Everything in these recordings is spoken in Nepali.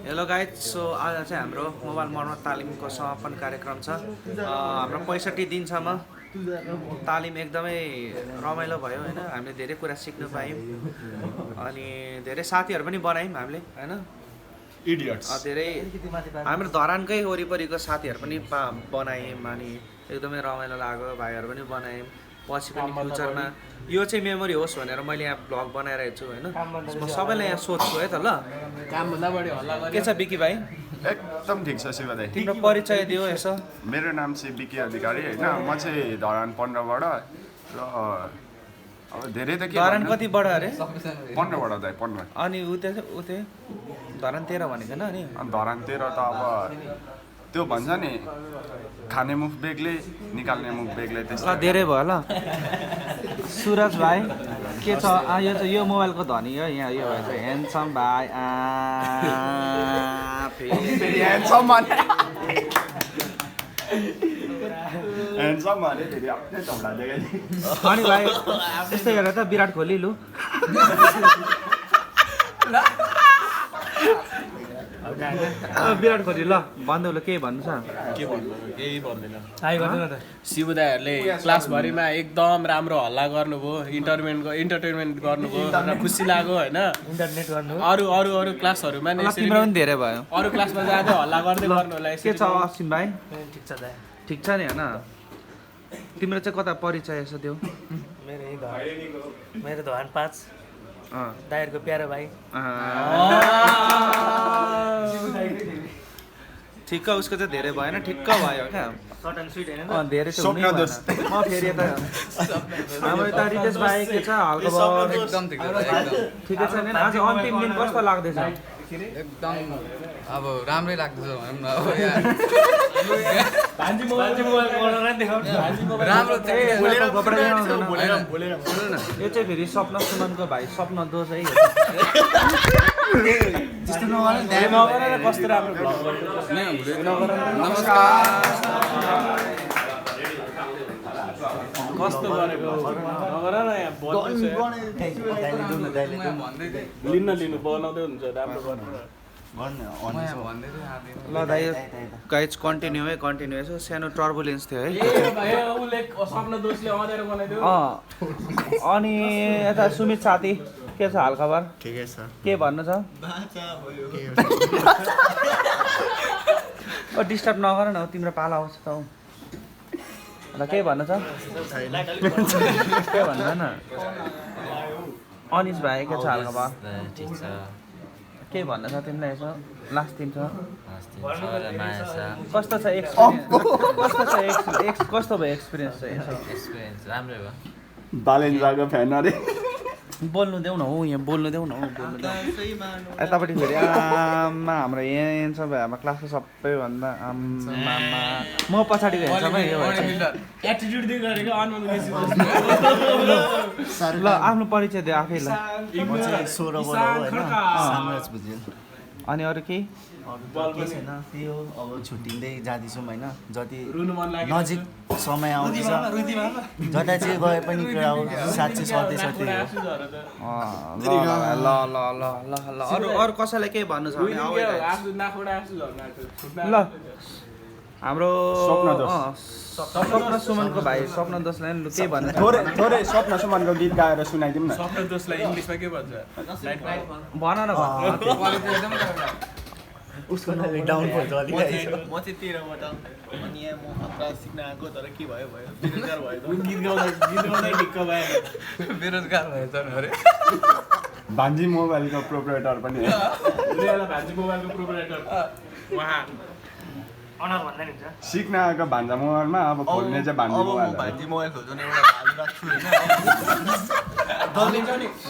हेलो गाइज, सो आज चाहिँ हाम्रो मोबाइल मर्मत तालिमको समापन कार्यक्रम छ। हाम्रो 65 दिनसम्म तालिम एकदमै रमाइलो भयो होइन। हामीले धेरै कुरा सिक्न पायौँ अनि धेरै साथीहरू पनि बनायौँ हामीले होइन। धेरै हाम्रो धरानकै वरिपरिको साथीहरू पनि बनायौँ अनि एकदमै रमाइलो लाग्यो। भाइहरू पनि बनायौँ। पछि पनि फ्युचरमा यो चाहिँ मेमोरी होस् भनेर मैले यहाँ भ्लग बनाइरहेको छु होइन। म सबैलाई यहाँ सोध्छु है त। ल के छ बिकी भाइ? एकदम ठिक छ शिव दाइ। तिम्रो परिचय दियो यसो। मेरो नाम चाहिँ बिकी अधिकारी होइन। म चाहिँ धरान 15बाट र अब धेरै त के धरान कतिबाट अरे? 15बाट दाइ 15। अनि उते धरान 13 भनेको न। अनि धरान 13 त अब त्यो भन्छ नि खाने मुख बेग्लै निकाल्ने मुख बेग्लै ल धेरै भयो ल। सुरज भाइ के छ? यो मोबाइलको धनी हो यहाँ। यो भएछ ह्यान्डसम भाइ। फेरि ह्यान्डसम भने फेरि आफ्नै चौडा देखाइ। अनि भाइ यस्तै गरेर त विराट कोहली लु विराट कोहली ल भन्दै ल केही भन्नु छ? के भन्नु? केही भन्दैन। शिव दाइहरूले क्लासभरिमा एकदम राम्रो हल्ला गर्नुभयो, इन्टरटेनमेन्ट गर्नुभयो र खुसी लाग्यो होइन। अरू अरू अरू क्लासहरूमा नि तिम्रो पनि धेरै भयो। अरू क्लासमा जाँदै हल्ला गर्दै गर्नु होला। के छ असिम भाइ? ठिक छ दाइ। ठिक छ नि होइन। तिम्रो चाहिँ कता परिचय यसो देऊ? मेरो धरान 5 दाइहरूको प्यारो भाइ। ठिक्क उसको चाहिँ धेरै भएन, ठिक्क भयो क्या। सर्ट एन्ड स्विट होइन। धेरै चाहिँ हुनै भएन। म फेरि यता हाम्रो यता रितेश भाइ के छ? हल्का एकदम ठिकै छ नि? आज अन्तिम दिन कस्तो लाग्दैछ? एकदम अब राम्रै लाग्दैछ भनौँ न। अब यहाँ राम्रो यो चाहिँ फेरि स्वप्न सुमनको भाइ स्वप्न दोष है। कस्तो राम्रो कस्तो गरेको नगर न यहाँ लिनु बनाउँदै हुन्छ राम्रो गर्नु। ल दाइ गाइज कन्टिन्यू है, कन्टिन्यू यसो सानो टर्बुलेन्स थियो है। अनि यता सुमित साथी के छ हालखबर? ठिकै छ। के भन्नु छ? डिस्टर्ब नगर न, तिम्रो पाला आउँछ त। ल के भन्नु छ? के भन्नु न? अनिस भाइ के छ हालखबर? के भन्नु छ तिमीलाई यसो? लास्ट दिन छ कस्तो छ एक्सपिरियन्स? कस्तो भयो एक्सपिरियन्स चाहिँ यसो? एक्सपिरियन्स राम्रै भयो। बालेन्जाको फ्यान अरे। बोल्नु देऊ न हौ, यहाँ बोल्नु देऊ न हौ, बोल्नु देऊ। यतापट्टि फेरि आमा हाम्रो यहाँ सबै हाम्रो क्लासको सबैभन्दा आमा म पछाडि गएँ सबै यो एटिट्युड दिइ गरेको अनमन बेसी ल आफ्नो परिचय दियो आफै। ल म चाहिँ 16 वर्ष हो होइन। साम्राज भुजेल। अनि अरू केही? केही छैन, त्यही हो। अब छुट्टिँदै जाँदैछौँ होइन। जति रुनु मन लाग्यो नजिक समय आउँदैछ जता चाहिँ गए पनि साँच्चै सधैँ ल ल ल ल ल ल अरू कसैलाई केही भन्नु छ भने ल हाम्रो स्वप्न सुमनको भाइ स्वप्न दोषलाई नि केही भन्नु छ? थोरै स्वप्न सुमनको गीत गाएर सुनाइदिउँ न। स्वप्न दोषलाई इङ्ग्लिसमा के भन्छ? भन न उसको लागि डाउनफल चलिरहेछ। म चाहिँ 13बाट अनि यहाँ म क्लास सिक्न आएको तर के भयो बेरोजगार भयो। गीत गाउँदा ढिक्क भयो। बेरोजगार भएछ अरे। भान्जी मोबाइलको प्रोपराइटर पनि हो। भान्जी मोबाइलको प्रोपराइटर उहाँ अनर भन्दा नि हुन्छ। सिक्न आएको भान्जा मोबाइलमा अब खोल्ने चाहिँ भान्जी मोबाइल। भान्जी मोबाइल खोज्नु एउटा भालु राख्छु होइन।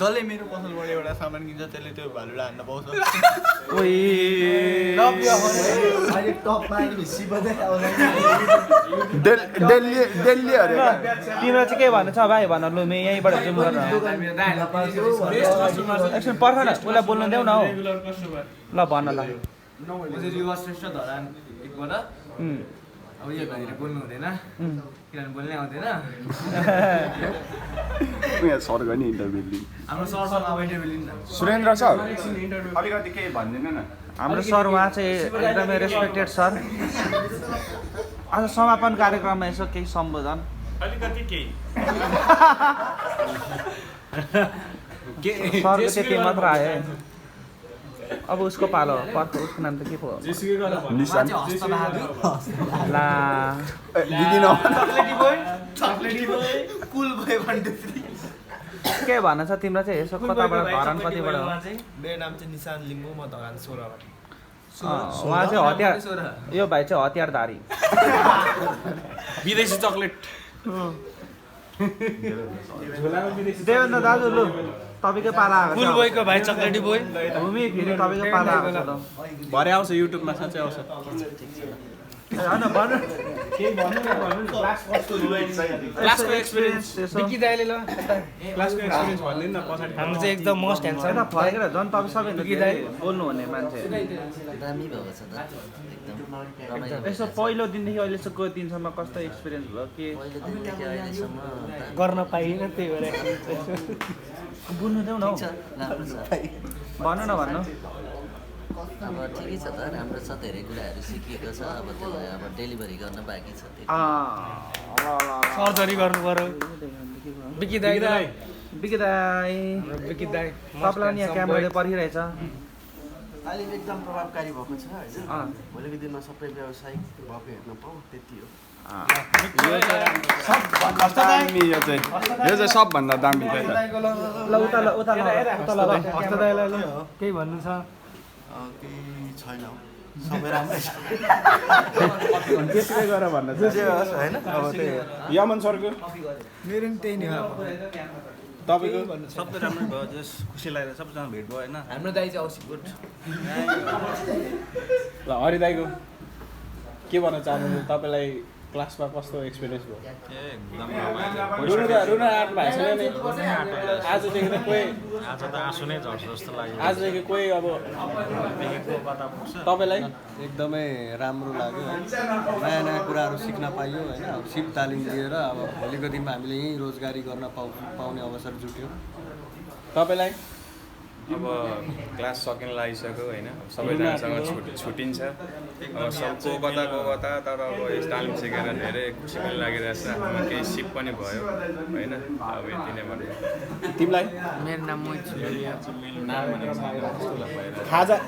डल्लै मेरो पसलबाट एउटा सामान किन्छ त्यसले त्यो भालुलाई हान्न पाउँछ। अहिले टपमा आयो शिवदै आउँदैन। दिल्ली अरे। तिम्रो चाहिँ के भन्नु छ भाइ? भन लु, म यहीँबाट चाहिँ म एकछिन पर्ख न, उसलाई बोल्नु देऊ न हौ। ल भन ल। म चाहिँ युवा श्रेष्ठ धरान एकबाट अब यो भनेर बोल्नु हुँदैन किनभने बोल्नै आउँदैन यहाँ सर गर्ने इन्टरभ्यू लिनु हाम्रो सरसँग अब इन्टरभ्यू लिनु सुरेन्द्र सर अलिकति केही भनिदिनु न हाम्रो सर उहाँ चाहिँ एकदमै रेस्पेक्टेड सर आज समापन कार्यक्रममा यसो केही सम्बोधन अलिकति केही सरको त्यति मात्र आयो अब उसको पालो पर्ख उसको नाम त के पो निशान ला दिदी न चक्लेटी बोय कुल भयो भन्दै के भन्न छ तिम्रो चाहिँ यसो कताबाट धरान कतिबाट हो मेरो नाम चाहिँ निशान लिम्बू म धरान 16बाट उहाँ चाहिँ हतियार यो भाइ चाहिँ हतियारधारी विदेशी चक्लेट देवेन्द्र दाजु लु तपाईँकै पाला आएको फुल बोयको भाइ चक्लेटी बोय भूमि फेरि तपाईँकै पाला आएको छ ल भरे आउँछ युट्युबमा साँच्चै आउँछ होइन भन्नु केही भन्नु क्लासको एक्सपिरियन्स विकी दाइले ल क्लासको एक्सपिरियन्स भन्दिनु न पछाडि हाम्रो चाहिँ एकदम मोस्ट ह्यान्डसम यता फर्केर झन् तपाईँ सबैभन्दा बोल्नु हुने मान्छे दामी भएको छ त एकदम रमाइलो यसो पहिलो दिनदेखि अहिलेसम्मको दिनसम्म कस्तो एक्सपिरियन्स भयो के पहिलो दिनदेखि अहिलेसम्म गर्न पाइएन त्यही भएर बोल्नु देऊ न हौ छ राम्रो छ भन्नु न भन्नु अब ठिकै छ त राम्रो छ धेरै कुराहरू सिकिएको छ अब त्यसलाई अब डेलिभरी गर्न बाँकी छ त्यो सर्जरी गर्नु पर्यो विकी दाइ विकी दाई तपाईँलाई नि यहाँ क्यामेराले पर्खिरहेछ अहिले एकदम प्रभावकारी भएको छ होइन भोलिको दिनमा सबै व्यावसायिक भएको हेर्न पाऊँ त्यति हो सबभन्दा दामी यो चाहिँ सबभन्दा दामी ल उता केही भन्नु छ केही छैन हौ सबै राम्रै छ त्यसले गरेर भन्न जे होस् होइन अब त्यही यमन सरको मेरो पनि त्यही नै हो तपाईँको सबै राम्रो भयो जस खुसी लागेर सबैसँग भेट भयो होइन हाम्रो दाइ चाहिँ औसी गुड ल हरि दाइको के भन्न चाहनुहुन्छ तपाईँलाई क्लासमा कस्तो एक्सपिरियन्स भयो एकदम रुन आँट भएको छैन नि आजदेखि त कोही आज त आँसु नै झर्छ जस्तो लाग्यो आजदेखि कोही अब देखेको कता पुग्छ तपाईँलाई एकदमै राम्रो लाग्यो है नयाँ नयाँ कुराहरू सिक्न पाइयो होइन अब सिप तालिम लिएर अब भोलिको दिनमा हामीले यहीँ रोजगारी गर्न पाउने अवसर जुट्यो तपाईँलाई अब क्लास सकिन लागिसक्यो होइन सबैजनासँग छुट्टिन्छ अब सबको कता तर अब यस तालिम सिकेर धेरै खुसी पनि लागिरहेछ आफ्नो केही सिप पनि भयो होइन अब यति नै भन्नु तिमीलाई मेरो नाम मोहित छुलिया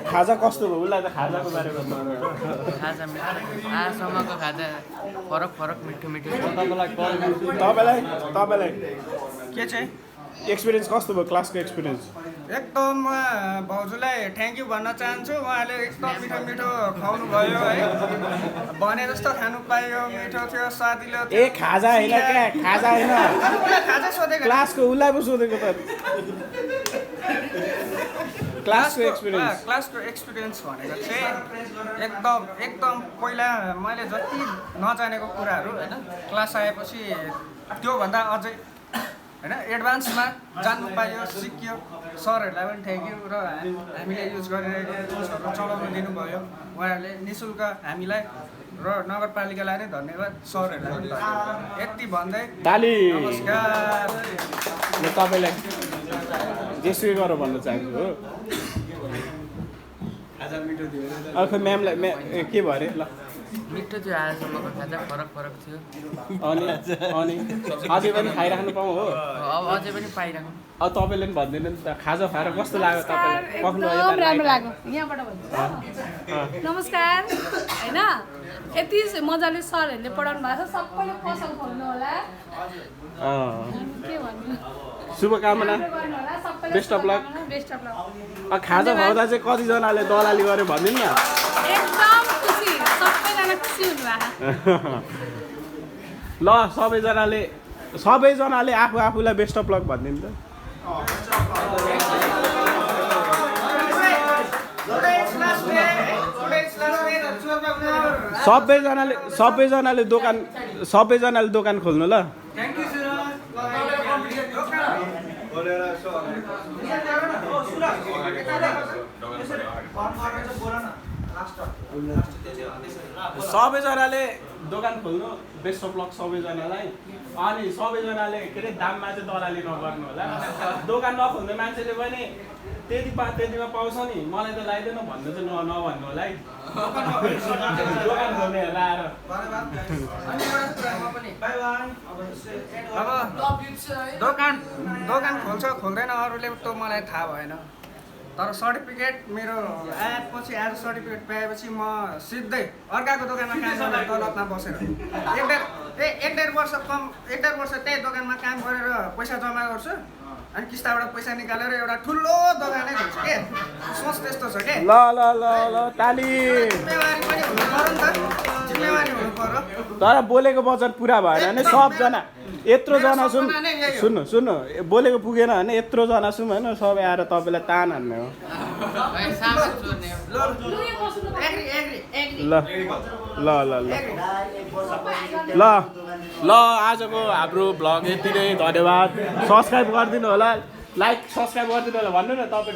खाजा कस्तो भयो उसलाई त खाजाको बारेमा खाजा आजसम्मको खाजा फरक मिठो मिठो छ। तपाईँलाई के चाहिँ एक्सपिरियन्स कस्तो भयो क्लासको एक्सपिरियन्स एकदम भाउजूलाई थ्याङ्क यू भन्न चाहन्छु उहाँले एकदम मिठो खुवाउनु भयो है भने जस्तो खानु पायो मिठो थियो स्वादिलो थियो खाजा होइन क्या खाजा होइन खाजा सोधेको क्लासको उसलाई पो सोधेको त क्लासको एक्सपिरियन्स भनेको चाहिँ एकदम पहिला मैले जति नजानेको कुराहरू होइन क्लास आएपछि त्योभन्दा अझै होइन एडभान्समा जान्नु पाइयो सिकियो सरहरूलाई पनि थ्याङ्क यू र हामीले युज गरिरहेको टुल्सहरू चलाउनु दिनुभयो उहाँहरूले निःशुल्क हामीलाई र नगरपालिकालाई नै धन्यवाद सरहरूलाई पनि धन्यवाद यति भन्दै नमस्कार तपाईँलाई जेसुकै गरेर भन्न चाहन्छु हो खै म्यामलाई के भयो अरे ल मिठो थियो आजसम्मको खाजा फरक थियो अनि अझै पनि खाइराख्नु पाऊँ हो अब अझै पनि पाइराखौँ अब तपाईँले पनि भनिदिनु नि त खाजा खाएर कस्तो लाग्यो तपाईँलाई एकदम राम्रो लाग्यो यहाँबाट भन्छु नमस्कार होइन यति मजाले सरहरूले पढाउनु भएको छ सबैले पसल खोल्नु होला के भन्नु शुभकामना बेस्ट अफ लक खाजा खुवाउँदा चाहिँ कतिजनाले दलाली गर्यो भनिदिनु न एकदम खुसी सबैजना खुसी हुनुभएको ल सबैजनाले आफूलाई बेस्ट अफ लक भनिदिनु त सबैजनाले दोकान खोल्नु ल सबैजनाले दोकान खोल्नु बेस्ट अफ लक सबैजनालाई। अनि सबैजनाले के अरे दाममा चाहिँ दलाली नगर्नु होला। दोकान नखोल्ने मान्छेले पनि त्यतिमा पाउँछ नि, मलाई त लगाइदिएन भन्नु चाहिँ नभन्नु होला है। दोकान खोल्नेहरूलाई आएर अब दोकान खोल्छ खोल्दैन अरूले त मलाई थाहा भएन, तर सर्टिफिकेट मेरो आएपछि आज सर्टिफिकेट पाएपछि म सिधै अर्काको दोकानमा काम गर्ने तलबमा बसेर एक डेढ वर्ष त्यही दोकानमा काम गरेर पैसा जम्मा गर्छु अनि किस्ताबाट पैसा निकालेर एउटा ठुलो दोकानै खोल्छु के। सोच त्यस्तो छ के। ल ल ल ल ताली। जिम्मेवारी पनि हुनु पर्यो नि त, जिम्मेवारी हुनु पर्यो। तर बोलेको बजेट पुरा भएन भने सबजना यत्रोजना सुन्नु बोलेको पुगेन भने यत्रोजना छौँ होइन, सबै आएर तपाईँलाई तान हान्ने हो। ल ल ल ल ल ल आजको हाम्रो भ्लग यति नै, धन्यवाद। सब्सक्राइब गरिदिनु होला, लाइक सब्सक्राइब गरिदिनु होला भन्नु न तपाईँ।